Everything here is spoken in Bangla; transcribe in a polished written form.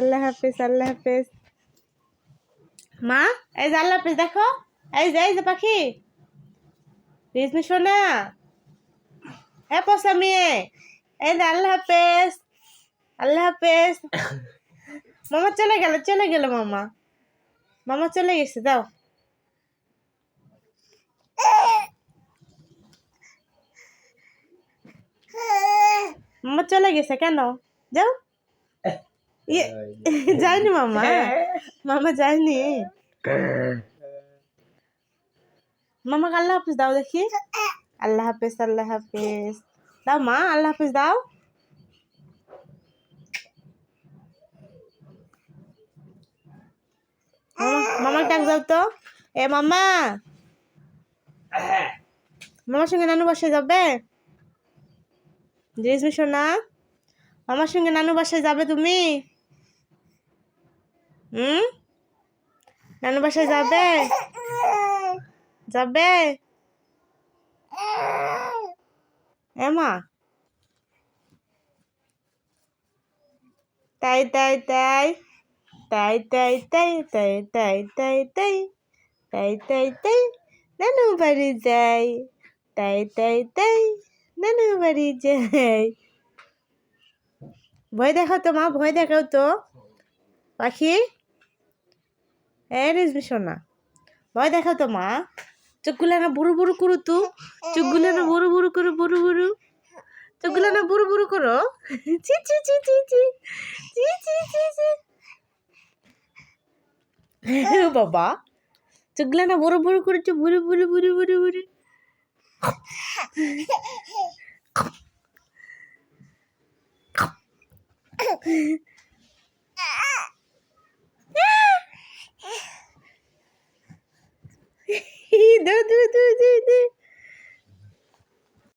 আল্লাহ হাফেজ আল্লাহ হাফেজ। মা এই যে আল্লাহ হাফেজ দেখো, এই যে পাখি রিজমি সোনা, হ্যাঁ পসা মেয়ে, এই যে আল্লাহ হাফেজ আল্লাহ হাফেজ। মামা চলে গেল মামা চলে গেছে, যাও। মামা চলে গেছে কেন? যাও। যায়নি মামা যায়নি। মামাকে আল্লাহ হাফিজ দাও দেখি। আল্লাহ হাফিজ দাও মা, আল্লাহ হাফিজ দাও। মামাকে ডাক দাও তো। এ মামা, মামার সঙ্গে নানু বাসায় যাবে? রিজমি সোনা, মামার সঙ্গে নানু বাসায় যাবে তুমি? নানু বাসায় যাবে? যাবে? মা তাই তাই তাই তাই তাই তাই তাই তাই তাই তাই তাই তাই তাই নানু বাড়ি যাই, তাই তাই তাই নানু বাড়ি যাই। ভয় দেখাও তো মা, ভয় দেখাও তো পাখি। রিজমি সোনা, ভয় দেখাও তো মা। চোখগুলো না বুড়ো বুড়ো করো তো, চোখগুলো না বুড়ো বুড়ো করো, বুড়ো বুড়ো চোখগুলো না বুড়ো বুড়ো করো। চি চি চি চি চি চি চি চি চি। বাবা চোখগুলো না বুড়ো বুড়ো করেছো, বুড়ো বুড়ো বুড়ো বুড়ো বুড়ো। দৌড় দৌড়